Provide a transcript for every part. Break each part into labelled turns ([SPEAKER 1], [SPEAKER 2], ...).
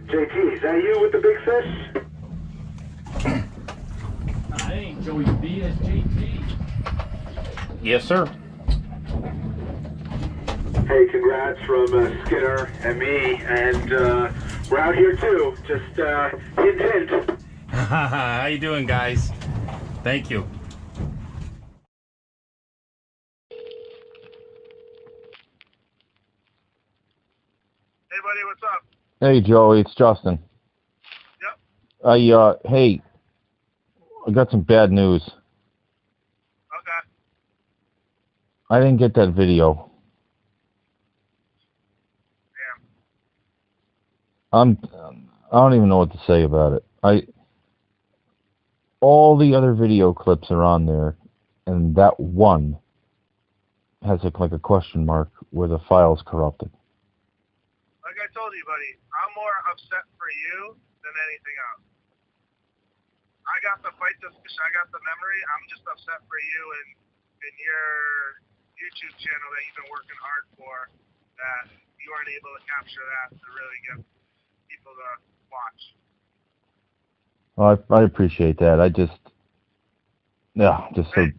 [SPEAKER 1] JT, is that you with the big fish?
[SPEAKER 2] That ain't Joey B, that's JT.
[SPEAKER 3] Yes, sir.
[SPEAKER 1] Hey, congrats from Skinner and me, and we're out here too. Just hint, hint.
[SPEAKER 3] How you doing, guys? Thank you.
[SPEAKER 1] Hey, buddy, what's up?
[SPEAKER 4] Hey, Joey, it's Justin.
[SPEAKER 1] Yep.
[SPEAKER 4] Hey, I got some bad news.
[SPEAKER 1] Okay.
[SPEAKER 4] I didn't get that video.
[SPEAKER 1] Damn.
[SPEAKER 4] I don't even know what to say about it. All the other video clips are on there, and that one has like a question mark where the file's corrupted.
[SPEAKER 1] Like I told you, buddy, I'm more upset for you than anything else. I got the fight to fish, I got the memory. I'm just upset for you and your YouTube channel that you've been working hard for, that you aren't able to capture that to really get people to watch.
[SPEAKER 4] Well, I appreciate that.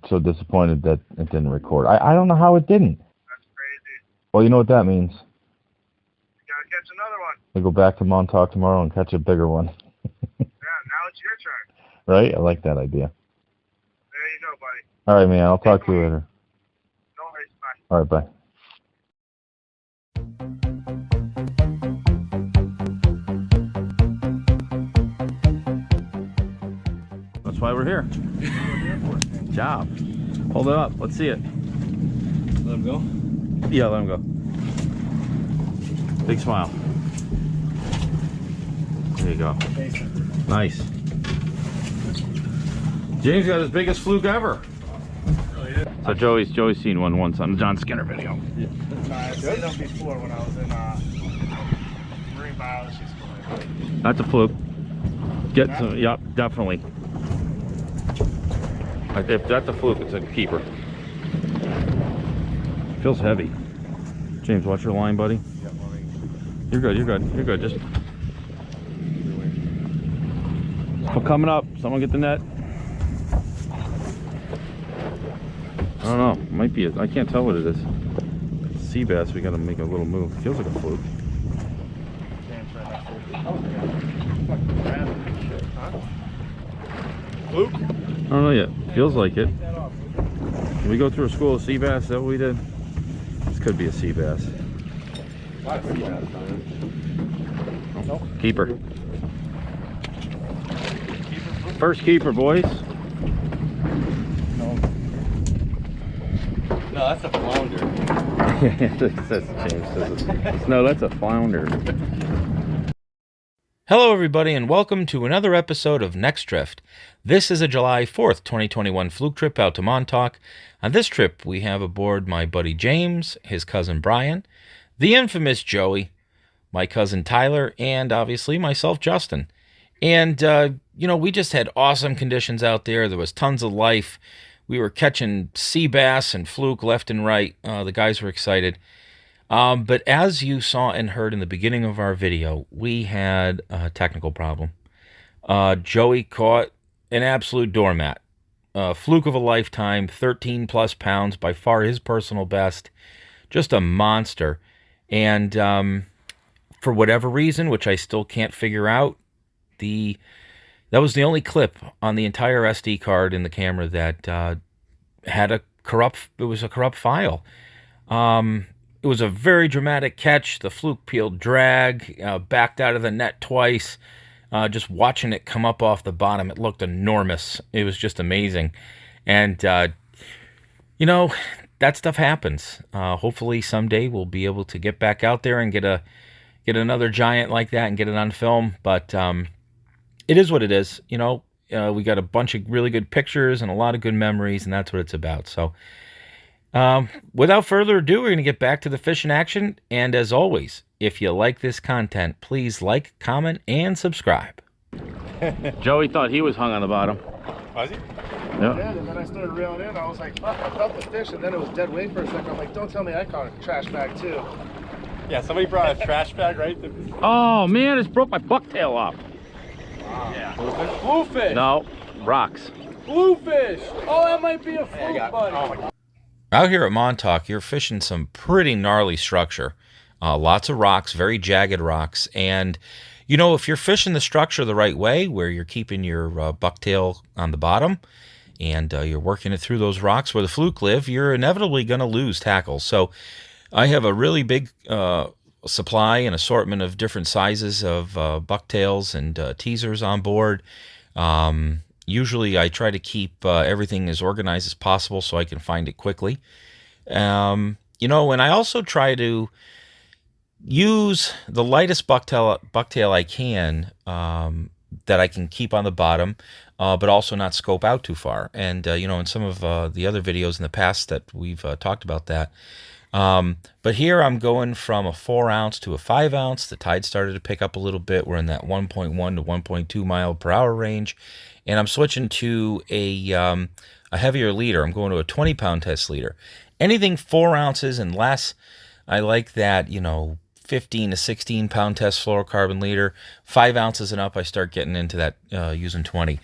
[SPEAKER 4] So disappointed that it didn't record. I don't know how it didn't.
[SPEAKER 1] That's crazy.
[SPEAKER 4] Well, you know what that means.
[SPEAKER 1] You gotta catch another one.
[SPEAKER 4] I go back to Montauk tomorrow and catch a bigger one.
[SPEAKER 1] Yeah, now it's your turn.
[SPEAKER 4] Right? I like that idea.
[SPEAKER 1] There you go, buddy.
[SPEAKER 4] All right, man. I'll talk to you later.
[SPEAKER 1] No worries. Bye.
[SPEAKER 4] All right, bye.
[SPEAKER 3] That's why we're here. Good job. Hold it up. Let's see it.
[SPEAKER 2] Let him go?
[SPEAKER 3] Yeah, let him go. Big smile. There you go. Nice. James got his biggest fluke ever.
[SPEAKER 2] Oh, yeah.
[SPEAKER 3] So Joey's seen one once on the John Skinner video.
[SPEAKER 2] Yeah.
[SPEAKER 1] I've seen them before when I was in marine biology school.
[SPEAKER 3] That's a fluke. Get some, yep, definitely. If that's a fluke, it's a keeper. Feels heavy. James, watch your line, buddy. You're good, you're good, you're good. Just coming up. Someone get the net. I don't know. Might be. I can't tell what it is. Sea bass. We got to make a little move. Feels like a fluke.
[SPEAKER 2] Fluke?
[SPEAKER 3] I don't know yet. Feels like it. Can we go through a school of sea bass? Is that what we did? This could be a sea bass. Oh, keeper. First keeper, boys.
[SPEAKER 2] No, that's a flounder.
[SPEAKER 3] No, that's a flounder.
[SPEAKER 5] Hello everybody and welcome to another episode of Next Drift. This is a July 4th, 2021 fluke trip out to Montauk. On this trip we have aboard my buddy James, his cousin Brian, the infamous Joey, my cousin Tyler, and obviously myself, Justin. And, we just had awesome conditions out there. There was tons of life. We were catching sea bass and fluke left and right. The guys were excited. But as you saw and heard in the beginning of our video, we had a technical problem. Joey caught an absolute doormat. Fluke of a lifetime, 13 plus pounds, by far his personal best. Just a monster. And for whatever reason, which I still can't figure out, that was the only clip on the entire SD card in the camera that had a corrupt file. It was a very dramatic catch. The fluke peeled drag, backed out of the net twice. Just watching it come up off the bottom, it looked enormous. It was just amazing. And, that stuff happens. Hopefully someday we'll be able to get back out there and get another giant like that and get it on film. But it is what it is. We got a bunch of really good pictures and a lot of good memories, and that's what it's about. So without further ado, we're going to get back to the fishing action. And as always, if you like this content, please like, comment, and subscribe.
[SPEAKER 3] Joey thought he was hung on the bottom.
[SPEAKER 2] Was he?
[SPEAKER 3] Yeah.
[SPEAKER 1] Yeah, and then I started reeling in. I was like, fuck, I felt the fish, and then it was dead weight for a second. I'm like, don't tell me I caught a trash bag too.
[SPEAKER 6] Yeah, somebody brought a trash bag, right?
[SPEAKER 3] Oh man, it's broke my bucktail off.
[SPEAKER 6] Yeah.
[SPEAKER 2] Bluefish.
[SPEAKER 3] No, rocks.
[SPEAKER 2] Bluefish. Oh, that might be a fluke, buddy.
[SPEAKER 6] Oh my.
[SPEAKER 5] Out here at Montauk, you're fishing some pretty gnarly structure. Lots of rocks, very jagged rocks. And, you know, if you're fishing the structure the right way, where you're keeping your bucktail on the bottom and you're working it through those rocks where the fluke live, you're inevitably going to lose tackle. So I have a really big supply and assortment of different sizes of bucktails and teasers on board. Usually I try to keep everything as organized as possible so I can find it quickly. You know, and I also try to use the lightest bucktail I can that I can keep on the bottom, but also not scope out too far. And, you know, in some of the other videos in the past that we've talked about that. But here I'm going from a 4 ounce to a 5 ounce. The tide started to pick up a little bit. We're in that 1.1 to 1.2 mile per hour range. And I'm switching to a heavier leader. I'm going to a 20-pound test leader. Anything 4 ounces and less, I like that, you know, 15 to 16-pound test fluorocarbon leader. 5 ounces and up, I start getting into that using 20.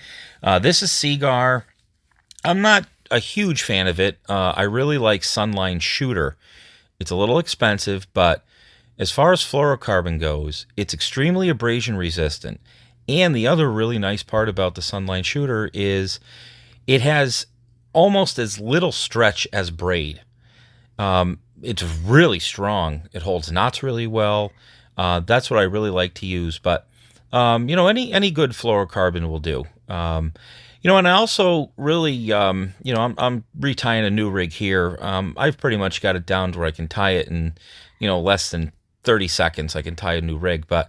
[SPEAKER 5] This is Seagar. I'm not a huge fan of it. I really like Sunline Shooter. It's a little expensive, but as far as fluorocarbon goes, it's extremely abrasion resistant. And the other really nice part about the Sunline Shooter is it has almost as little stretch as braid. It's really strong. It holds knots really well. That's what I really like to use. But, you know, any good fluorocarbon will do. You know, and I also really, you know, I'm retying a new rig here. I've pretty much got it down to where I can tie it in, you know, less than 30 seconds. I can tie a new rig. But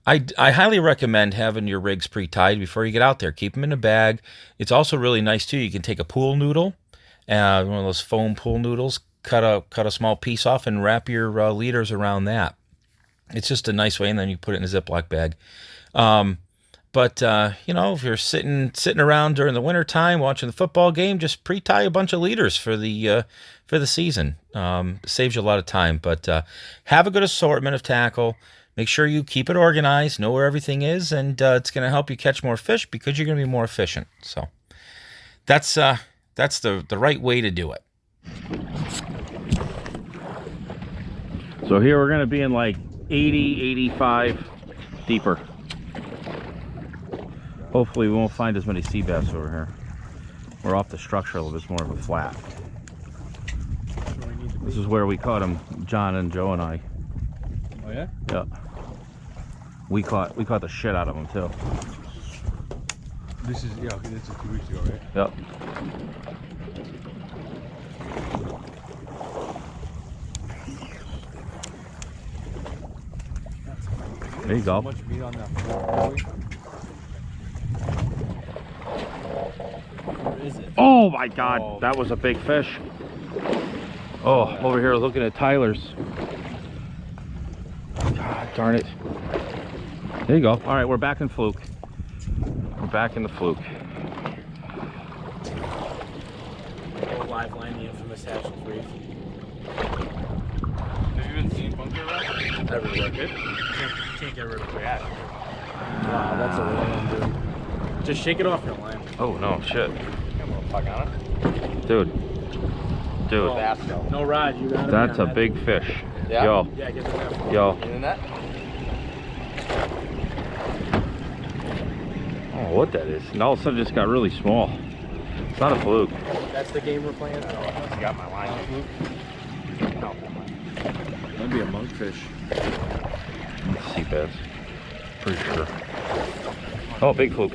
[SPEAKER 5] I highly recommend having your rigs pre-tied before you get out there. Keep them in a bag. It's also really nice, too. You can take a pool noodle, one of those foam pool noodles, cut a small piece off and wrap your leaders around that. It's just a nice way, and then you put it in a Ziploc bag. But you know, if you're sitting around during the winter time watching the football game, just pre-tie a bunch of leaders for the season. Saves you a lot of time. But have a good assortment of tackle. Make sure you keep it organized, know where everything is, and it's going to help you catch more fish because you're going to be more efficient. So that's the right way to do it.
[SPEAKER 3] So here we're going to be in like 80, 85 deeper. Hopefully we won't find as many sea bass over here. We're off the structure a little bit more of a flat. This is where we caught them, John and Joe and I.
[SPEAKER 6] Oh yeah?
[SPEAKER 3] Yeah. We caught the shit out of them too.
[SPEAKER 6] This is, yeah, okay, that's a few weeks ago, right?
[SPEAKER 3] Yep. There you go.
[SPEAKER 6] So much meat on that floor. Where is it?
[SPEAKER 3] Oh my God,
[SPEAKER 6] Oh.
[SPEAKER 3] that was a big fish. Oh, over here looking at Tyler's. God darn it. There you go. All right, we're back in Fluke. We're back in the Fluke.
[SPEAKER 2] Live line, the infamous Hatchel Reef.
[SPEAKER 6] Have you been seeing bunker rats?
[SPEAKER 2] Everywhere. Good. Can't get rid of that. Wow, that's a real one, dude. Just shake it off your line.
[SPEAKER 3] Oh no, shit.
[SPEAKER 6] Come on, fuck on it.
[SPEAKER 3] Dude. Dude.
[SPEAKER 6] Basco.
[SPEAKER 2] No rod, you got it.
[SPEAKER 3] That's a big fish.
[SPEAKER 6] Yeah?
[SPEAKER 3] Yo.
[SPEAKER 2] Yeah, get the net.
[SPEAKER 3] Yo.
[SPEAKER 6] In that?
[SPEAKER 3] Oh, what that is. And all of a sudden it just got really small. It's not a fluke.
[SPEAKER 2] That's the game we're playing.
[SPEAKER 6] I got my line. No.
[SPEAKER 2] That'd be a monkfish.
[SPEAKER 3] Sea bass. Pretty sure. Oh, big fluke.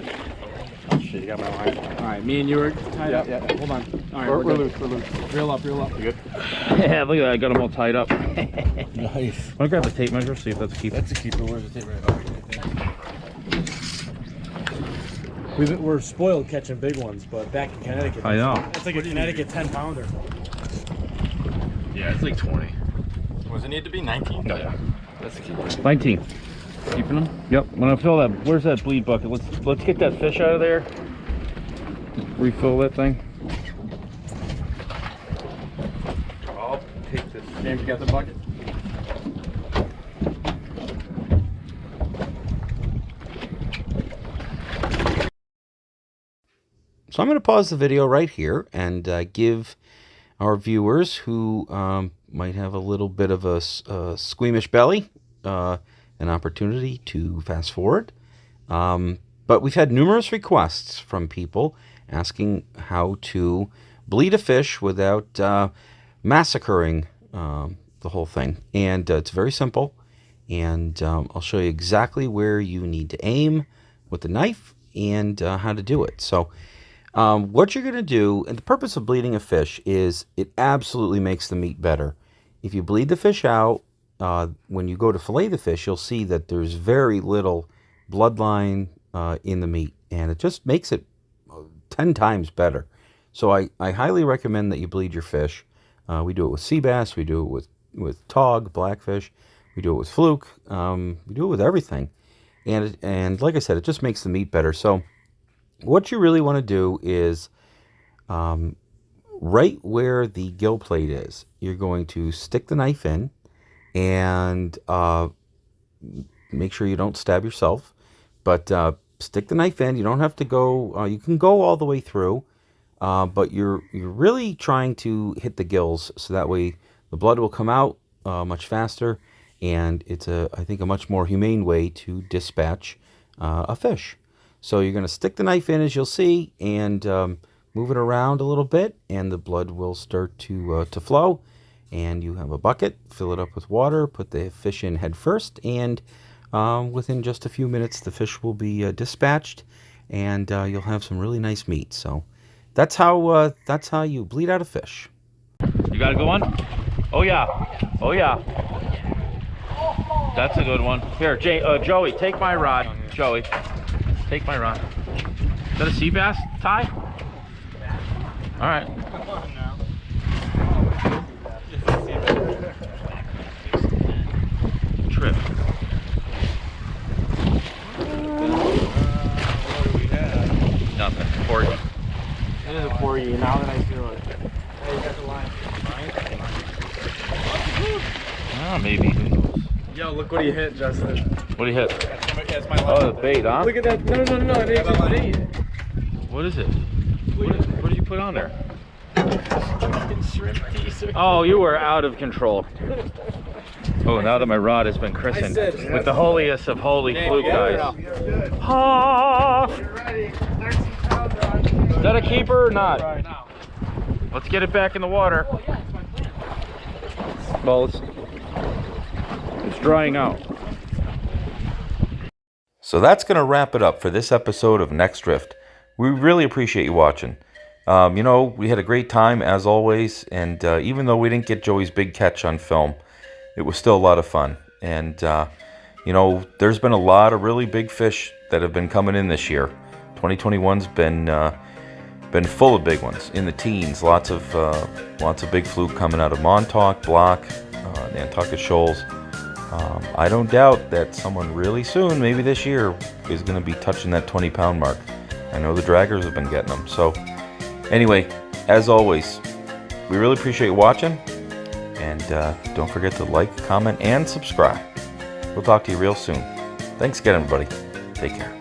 [SPEAKER 6] Oh shit, you got my line.
[SPEAKER 2] Alright, me and you are tied up.
[SPEAKER 6] Yeah.
[SPEAKER 2] Hold on. Alright,
[SPEAKER 6] We're
[SPEAKER 2] good.
[SPEAKER 6] loose, we're loose.
[SPEAKER 2] Reel up, reel up.
[SPEAKER 6] You good?
[SPEAKER 3] Yeah, look at that. I got them all tied up.
[SPEAKER 6] Nice.
[SPEAKER 3] Want to grab the tape measure, see if that's a keeper?
[SPEAKER 6] That's a keeper. Where's the tape right
[SPEAKER 2] We're spoiled catching big ones, but back in Connecticut,
[SPEAKER 3] I know.
[SPEAKER 2] it's like a Connecticut 10-pounder.
[SPEAKER 3] Yeah, it's like 20.
[SPEAKER 6] Does it need to be 19?
[SPEAKER 3] No, yeah.
[SPEAKER 6] That's a keeper.
[SPEAKER 3] 19.
[SPEAKER 6] Keeping them?
[SPEAKER 3] Yep. When I fill that, where's that bleed bucket? Let's get that fish out of there. Refill that thing.
[SPEAKER 6] I'll take this. James, you got the bucket?
[SPEAKER 5] So I'm going to pause the video right here and give our viewers who might have a little bit of a squeamish belly an opportunity to fast forward. But we've had numerous requests from people asking how to bleed a fish without massacring the whole thing. And it's very simple. And I'll show you exactly where you need to aim with the knife and how to do it. So what you're going to do, and the purpose of bleeding a fish is it absolutely makes the meat better. If you bleed the fish out, when you go to fillet the fish, you'll see that there's very little bloodline in the meat, and it just makes it 10 times better. So I highly recommend that you bleed your fish. We do it with sea bass, we do it with tog, blackfish, we do it with fluke, we do it with everything. And like I said, it just makes the meat better. So what you really want to do is right where the gill plate is, you're going to stick the knife in and make sure you don't stab yourself. But stick the knife in. You don't have to go, you can go all the way through, but you're really trying to hit the gills so that way the blood will come out much faster, and it's I think a much more humane way to dispatch a fish. So you're going to stick the knife in, as you'll see, and move it around a little bit, and the blood will start to flow. And you have a bucket, fill it up with water, put the fish in head first, and within just a few minutes the fish will be dispatched, and you'll have some really nice meat. So that's how you bleed out a fish.
[SPEAKER 3] You got a good one? Oh yeah. Oh yeah. That's a good one. Here, Joey, take my rod. Joey, take my rod. Is that a sea bass, Ty? All right. Trip. Nothing. Porgy.
[SPEAKER 2] It is a porgy now that I feel it. Hey, you got the line.
[SPEAKER 3] Ah, maybe. Who knows?
[SPEAKER 2] Yo, look what he hit, Justin.
[SPEAKER 3] What did he hit? Oh, the bait, huh?
[SPEAKER 2] Look at that. No, it ain't just bait.
[SPEAKER 3] What is it? What did you put on there?
[SPEAKER 2] Shrimp teaser.
[SPEAKER 3] Oh, you were out of control. Oh, now that my rod has been christened with the holiest of holy fluke guys. Ha! Is that a keeper or not? Let's get it back in the water. Well, it's drying out.
[SPEAKER 5] So that's going to wrap it up for this episode of Next Drift. We really appreciate you watching. You know, we had a great time as always, and even though we didn't get Joey's big catch on film, it was still a lot of fun. And you know, there's been a lot of really big fish that have been coming in this year. 2021's been full of big ones in the teens. Lots of big fluke coming out of Montauk, Block, Nantucket Shoals. I don't doubt that someone really soon, maybe this year, is going to be touching that 20-pound mark. I know the draggers have been getting them. So anyway, as always, we really appreciate you watching. And don't forget to like, comment, and subscribe. We'll talk to you real soon. Thanks again, everybody. Take care.